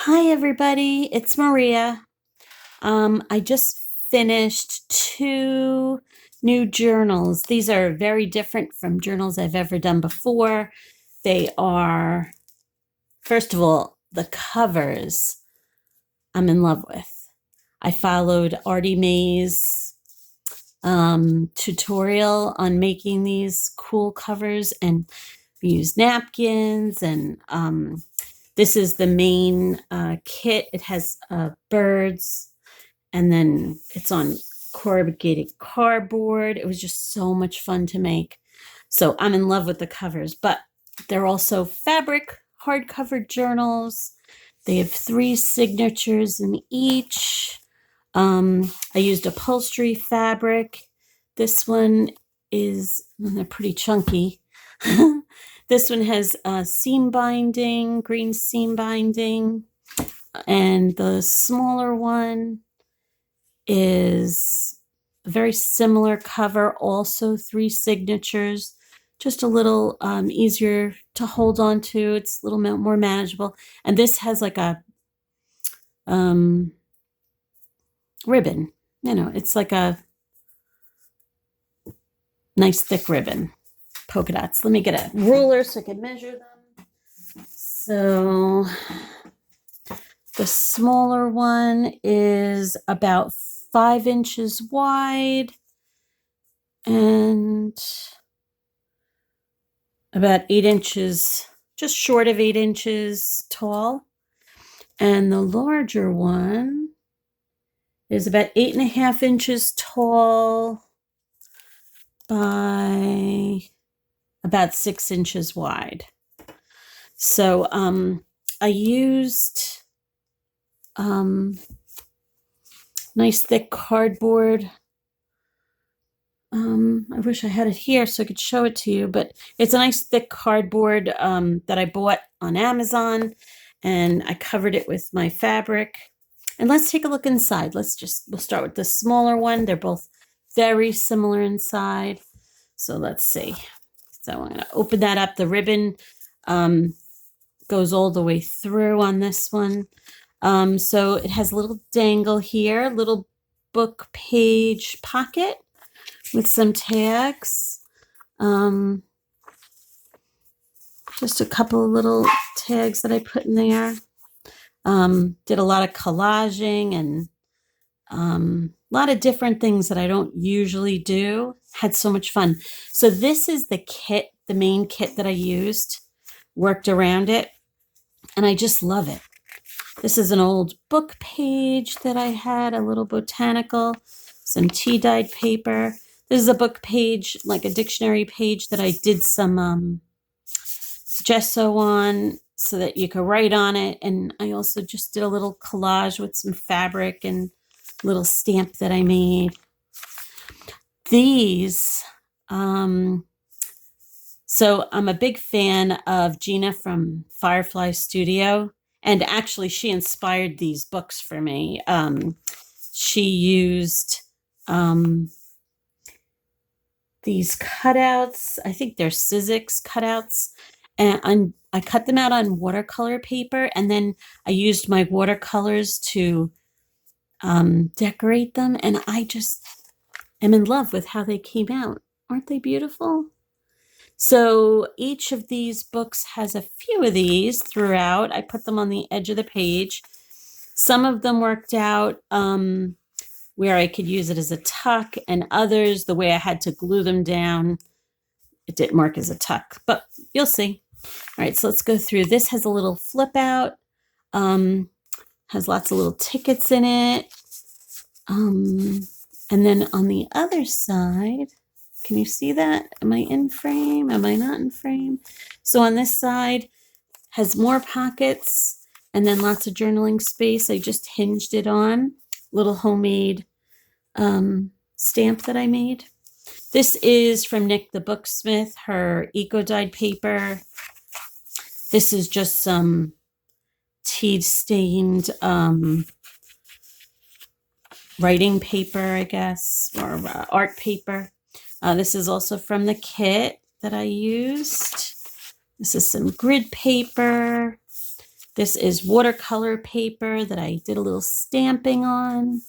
Hi, everybody. It's Maria. I just finished two new journals. These are very different from journals I've ever done before. They are, first of all, the covers I'm in love with. I followed Artymaze tutorial on making these cool covers, and we use napkins and this is the main kit. It has birds, and then it's on corrugated cardboard. It was just so much fun to make. So I'm in love with the covers, but they're also fabric hardcover journals. They have 3 signatures in each. I used upholstery fabric. This one they're pretty chunky. This one has seam binding, green seam binding, and the smaller one is a very similar cover, also 3 signatures, just a little easier to hold on to. It's a little more manageable. And this has like a ribbon, it's like a nice thick ribbon, polka dots. Let me get a ruler so I can measure them. So the smaller one is about 5 inches wide and about 8 inches, just short of 8 inches tall. And the larger one is about 8.5 inches tall by about 6 inches wide. So I used nice thick cardboard. I wish I had it here so I could show it to you, but it's a nice thick cardboard that I bought on Amazon, and I covered it with my fabric. And let's take a look inside. We'll start with the smaller one. They're both very similar inside. So let's see. So I'm going to open that up. The ribbon goes all the way through on this one. So it has a little dangle here, little book page pocket with some tags. Just a couple of little tags that I put in there. Did a lot of collaging and a lot of different things that I don't usually do. Had so much fun. So this is the kit, the main kit that I used, worked around it, and I just love it. This is an old book page that I had, a little botanical, some tea-dyed paper. This is a book page, like a dictionary page that I did some gesso on so that you could write on it. And I also just did a little collage with some fabric and little stamp that I made. These, so I'm a big fan of Gina from Firefly Studio. And actually, she inspired these books for me. She used these cutouts. I think they're Sizzix cutouts. And I cut them out on watercolor paper. And then I used my watercolors to decorate them. And I just am in love with how they came out. Aren't they beautiful? So each of these books has a few of these throughout. I put them on the edge of the page. Some of them worked out where I could use it as a tuck, and others, the way I had to glue them down, it didn't work as a tuck, but you'll see. All right, so let's go through. This has a little flip out, has lots of little tickets in it. And then on the other side, can you see that? Am I in frame? Am I not in frame? So on this side has more pockets and then lots of journaling space. I just hinged it on. Little homemade stamp that I made. This is from Nick the Booksmith, her eco-dyed paper. This is just some tea-stained writing paper, I guess, or art paper. This is also from the kit that I used. This is some grid paper. This is watercolor paper that I did a little stamping on.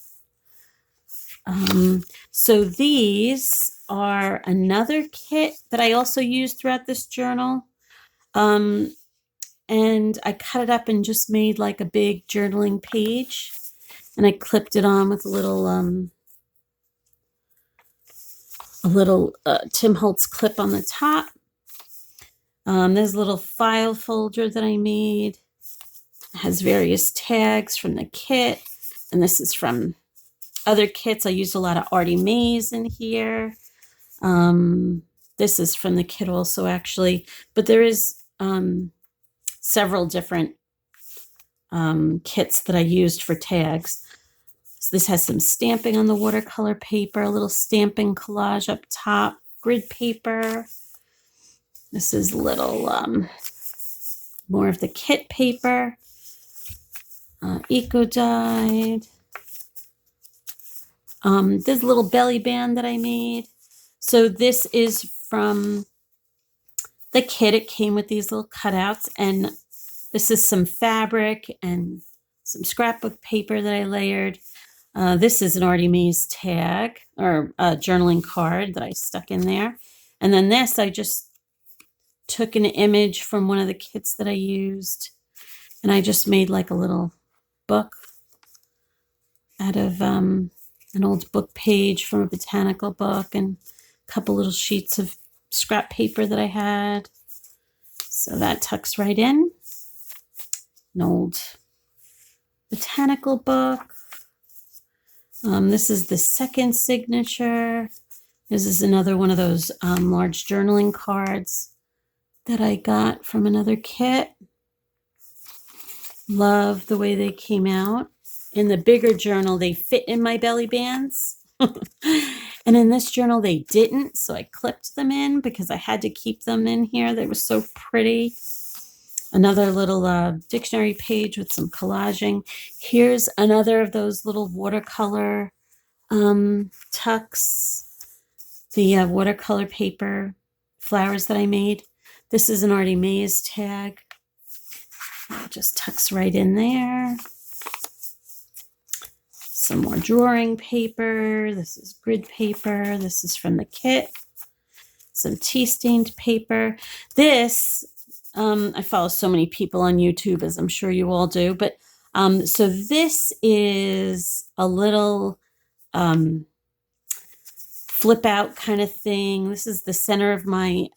So these are another kit that I also used throughout this journal. And I cut it up and just made like a big journaling page. And I clipped it on with a little Tim Holtz clip on the top. There's a little file folder that I made. It has various tags from the kit. And this is from other kits. I used a lot of Artymaze in here. This is from the kit also, actually. But there is several different kits that I used for tags. So this has some stamping on the watercolor paper, a little stamping collage up top, grid paper. This is a little more of the kit paper, eco dyed. This little belly band that I made. So this is from the kit. It came with these little cutouts, and this is some fabric and some scrapbook paper that I layered. This is an Artymaze tag or a journaling card that I stuck in there. And then this, I just took an image from one of the kits that I used, and I just made like a little book out of an old book page from a botanical book and a couple little sheets of scrap paper that I had. So that tucks right in. An old botanical book. This is the second signature. This is another one of those large journaling cards that I got from another kit. Love the way they came out. In the bigger journal, they fit in my belly bands. And in this journal, they didn't. So I clipped them in because I had to keep them in here. They were so pretty. Another little dictionary page with some collaging. Here's another of those little watercolor tucks. The watercolor paper flowers that I made. This is an Artymaze tag. It just tucks right in there. Some more drawing paper. This is grid paper. This is from the kit. Some tea-stained paper. This, I follow so many people on YouTube, as I'm sure you all do. But so this is a little flip out kind of thing. This is the center of my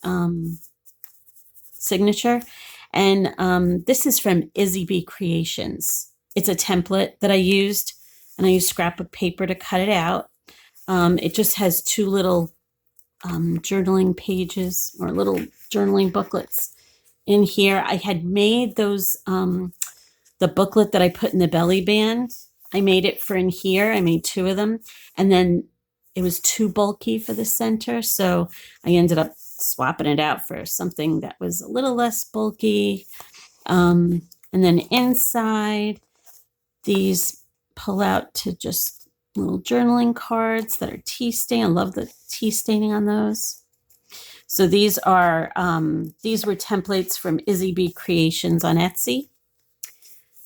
signature. And this is from Izzy Bee Creations. It's a template that I used, and I used scrapbook paper to cut it out. It just has two little journaling pages or little journaling booklets in here. I had made those, the booklet that I put in the belly band. I made it for in here. I made two of them, and then it was too bulky for the center. So I ended up swapping it out for something that was a little less bulky. And then inside, these pull out to just little journaling cards that are tea stain. I love the tea staining on those. So these are these were templates from Izzy Bee Creations on Etsy.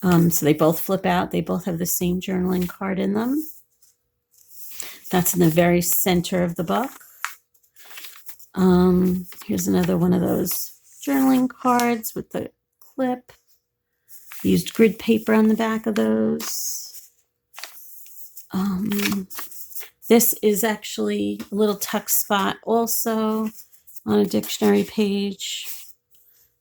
So they both flip out. They both have the same journaling card in them. That's in the very center of the book. Here's another one of those journaling cards with the clip. Used grid paper on the back of those. This is actually a little tuck spot also on a dictionary page.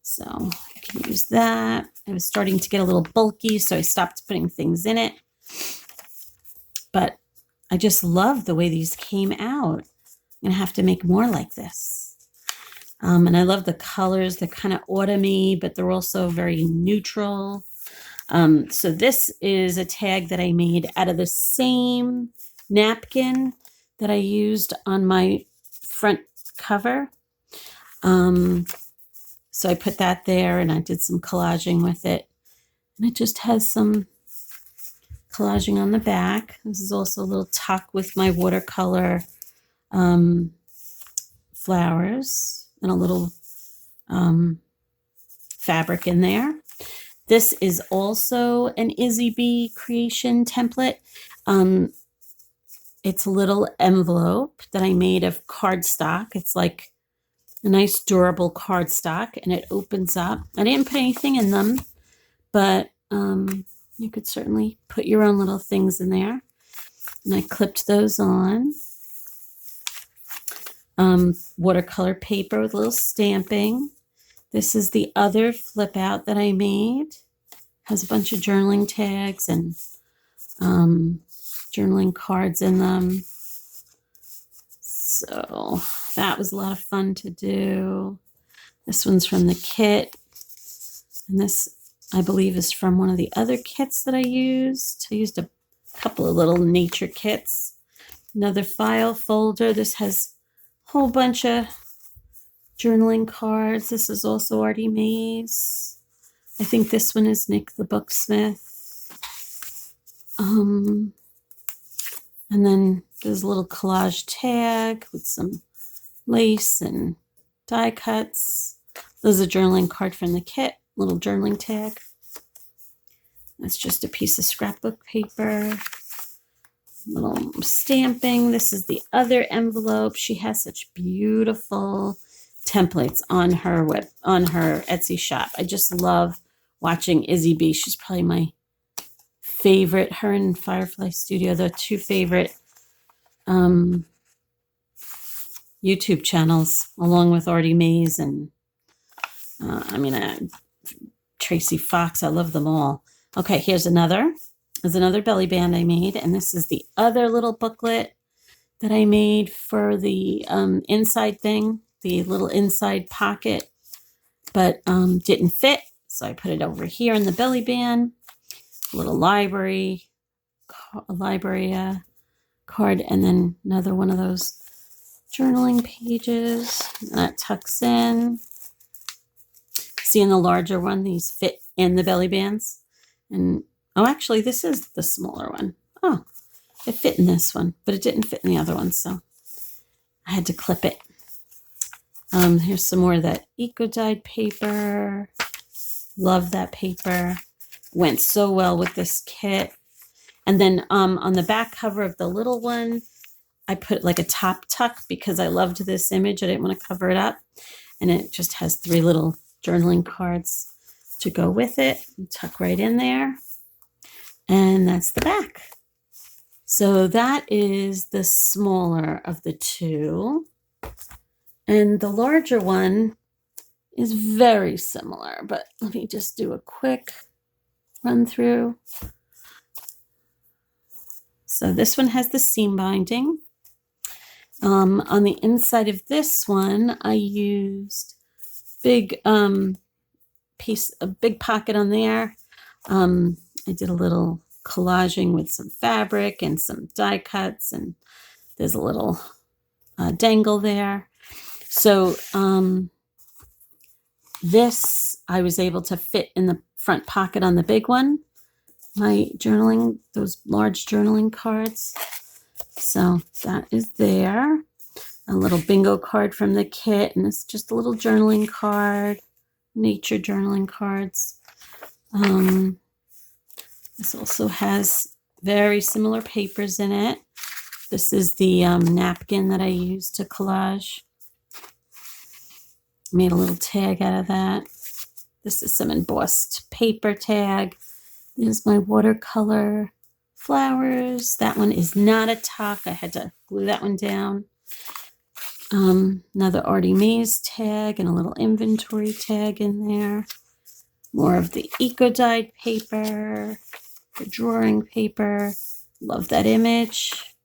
So I can use that. I was starting to get a little bulky, so I stopped putting things in it. But I just love the way these came out. I'm going to have to make more like this. And I love the colors. They're kind of autumny, but they're also very neutral. So this is a tag that I made out of the same napkin that I used on my front cover. So I put that there, and I did some collaging with it. And it just has some collaging on the back. This is also a little tuck with my watercolor flowers and a little fabric in there. This is also an Izzy Bee creation template. Um, it's a little envelope that I made of cardstock. It's like a nice durable cardstock, and it opens up. I didn't put anything in them, but you could certainly put your own little things in there. And I clipped those on. Watercolor paper with a little stamping. This is the other flip out that I made. Has a bunch of journaling tags and journaling cards in them. So that was a lot of fun to do. This one's from the kit. And this, I believe, is from one of the other kits that I used. I used a couple of little nature kits. Another file folder. This has a whole bunch of journaling cards. This is also Artymaze. I think this one is Nick the Booksmith. And then there's a little collage tag with some lace and die cuts. There's a journaling card from the kit, little journaling tag. That's just a piece of scrapbook paper. Little stamping. This is the other envelope. She has such beautiful templates on her Etsy shop. I just love watching Izzy Bee. She's probably my favorite. Her and Firefly Studio, the two favorite YouTube channels, along with Artymaze and Tracy Fox. I love them all. Okay, here's another. There's another belly band I made, and this is the other little booklet that I made for the inside thing, the little inside pocket, but didn't fit, so I put it over here in the belly band. A little library card, and then another one of those journaling pages, and that tucks in. See, in the larger one, these fit in the belly bands, and oh, actually, this is the smaller one. Oh, it fit in this one, but it didn't fit in the other one, so I had to clip it. Here's some more of that eco-dyed paper. Love that paper. Went so well with this kit. And then on the back cover of the little one, I put like a top tuck because I loved this image. I didn't want to cover it up. And it just has 3 little journaling cards to go with it. Tuck right in there. And that's the back. So that is the smaller of the two. And the larger one is very similar, but let me just do a quick run through. So this one has the seam binding. On the inside of this one, I used a big pocket on there. I did a little collaging with some fabric and some die cuts, and there's a little dangle there. So this I was able to fit in the front pocket on the big one, my journaling, those large journaling cards. So that is there. A little bingo card from the kit, and it's just a little journaling card, nature journaling cards. This also has very similar papers in it. This is the napkin that I used to collage. Made a little tag out of that. This is some embossed paper tag. There's my watercolor flowers. That one is not a tuck. I had to glue that one down. Another Artymaze tag and a little inventory tag in there. More of the eco-dyed paper, the drawing paper. Love that image.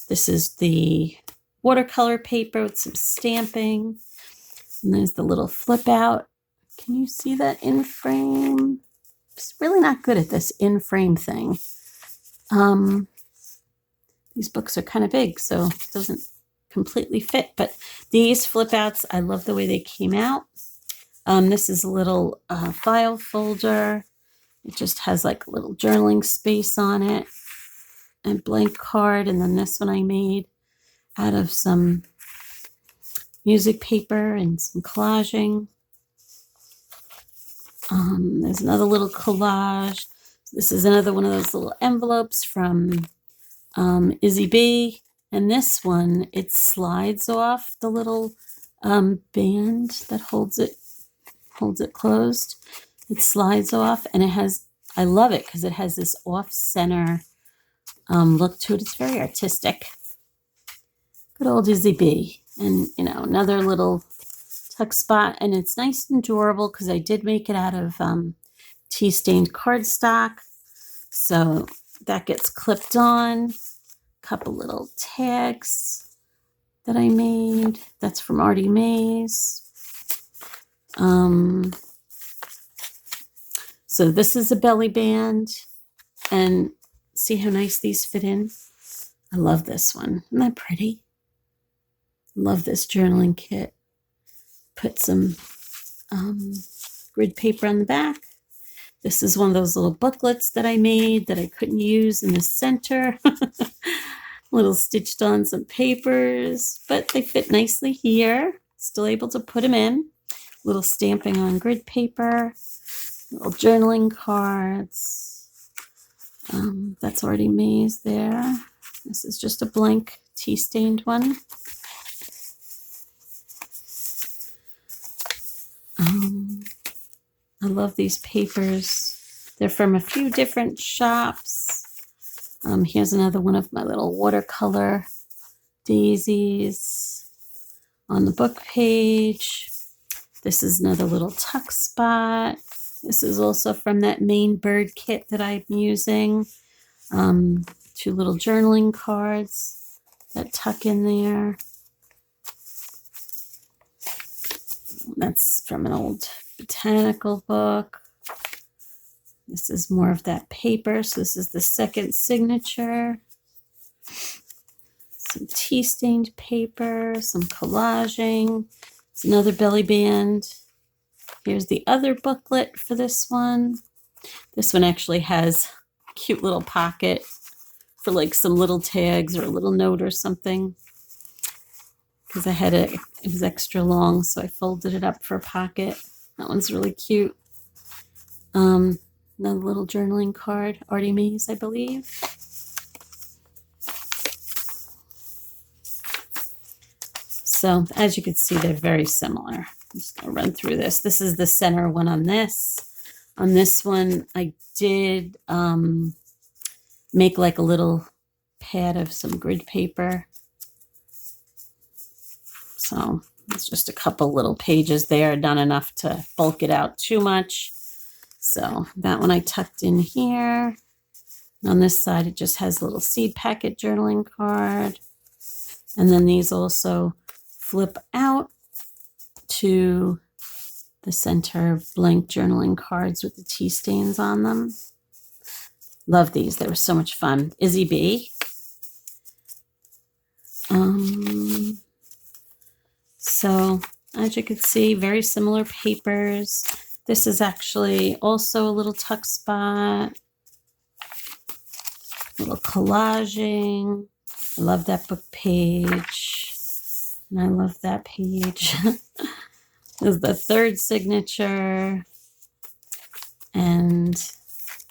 This is the watercolor paper with some stamping. And there's the little flip out. Can you see that in frame? It's really not good at this in frame thing. These books are kind of big, so it doesn't completely fit. But these flip outs, I love the way they came out. This is a little file folder. It just has like a little journaling space on it. And blank card. And then this one I made out of some music paper and some collaging. There's another little collage. This is another one of those little envelopes from Izzy Bee. And this one, it slides off the little band that holds it closed. It slides off, and it has, I love it because it has this off-center look to it. It's very artistic. Good old Izzy Bee. And, you know, another little tuck spot, and it's nice and durable because I did make it out of tea-stained cardstock. So that gets clipped on. Couple little tags that I made. That's from Artymaze. So this is a belly band, and see how nice these fit in? I love this one. Isn't that pretty? Love this journaling kit. Put some grid paper on the back. This is one of those little booklets that I made that I couldn't use in the center. Little stitched on some papers, but they fit nicely here. Still able to put them in. Little stamping on grid paper. Little journaling cards. That's Artymaze there. This is just a blank tea-stained one. I love these papers. They're from a few different shops. Here's another one of my little watercolor daisies on the book page. This is another little tuck spot. This is also from that main bird kit that I'm using. 2 little journaling cards that tuck in there. That's from an old botanical book. This is more of that paper. So this is the second signature. Some tea-stained paper, some collaging. It's another belly band. Here's the other booklet for this one. This one actually has a cute little pocket for like some little tags or a little note or something. Because I had it was extra long, so I folded it up for a pocket. That one's really cute. Another little journaling card, Artymaze, I believe. So as you can see, they're very similar. I'm just going to run through this. This is the center one on this. On this one, I did make like a little pad of some grid paper. So it's just a couple little pages there, not enough to bulk it out too much. So that one I tucked in here. And on this side, it just has a little seed packet journaling card. And then these also flip out to the center blank journaling cards with the tea stains on them. Love these. They were so much fun. Izzy Bee. So as you can see, very similar papers. This is actually also a little tuck spot. Little collaging. I love that book page. And I love that page. This is the third signature. And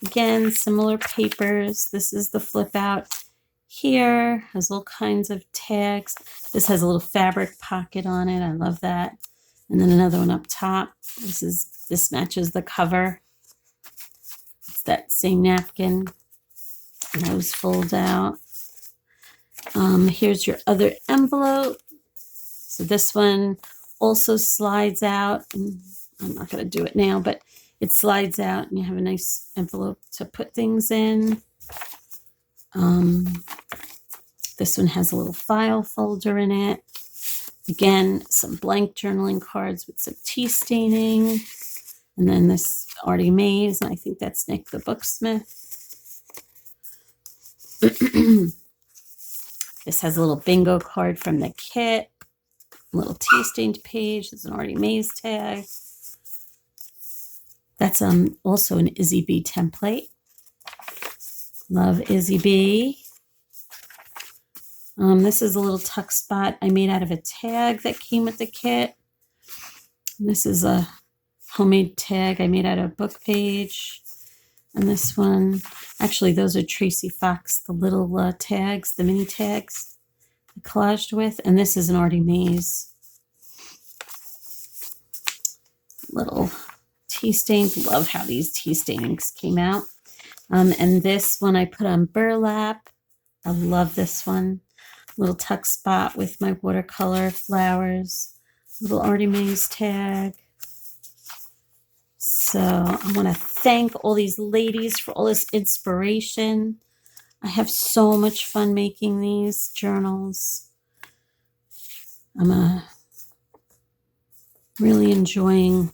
again, similar papers. This is the flip out here. Has all kinds of tags. This has a little fabric pocket on it. I love that. And then another one up top. This matches the cover. It's that same napkin. Those fold out. Here's your other envelope. So this one also slides out. And I'm not going to do it now, but it slides out and you have a nice envelope to put things in. This one has a little file folder in it. Again, some blank journaling cards with some tea staining. And then this Artymaze, and I think that's Nick the Booksmith. This has a little bingo card from the kit. A little tea-stained page. There's an Artymaze tag. That's also an Izzy Bee template. Love Izzy Bee. This is a little tuck spot I made out of a tag that came with the kit. This is a homemade tag I made out of a book page. And this one, actually, those are Tracy Fox, the little tags, the mini tags I collaged with. And this is an Artymaze little tea stains. Love how these tea stains came out. And this one I put on burlap. I love this one. Little tuck spot with my watercolor flowers. Little Artymaze tag. So I want to thank all these ladies for all this inspiration. I have so much fun making these journals. I'm really enjoying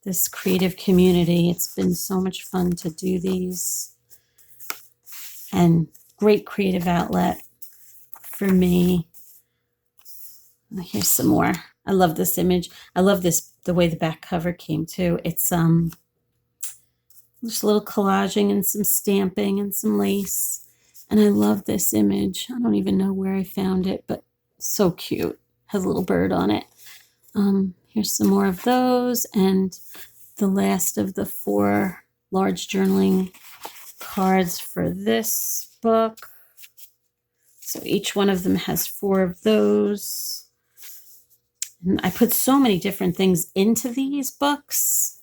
this creative community. It's been so much fun to do these, and great creative outlet for me. Here's some more. I love this image. I love this, the way the back cover came too. It's just a little collaging and some stamping and some lace. And I love this image. I don't even know where I found it, but so cute. Has a little bird on it. Here's some more of those, and the last of the 4 large journaling cards for this book. So each one of them has 4 of those. And I put so many different things into these books.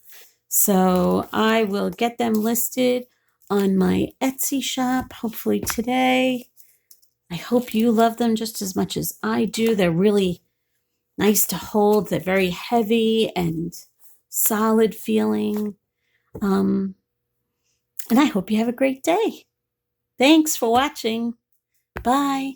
So I will get them listed on my Etsy shop, hopefully today. I hope you love them just as much as I do. They're really nice to hold. They're very heavy and solid feeling. And I hope you have a great day. Thanks for watching. Bye.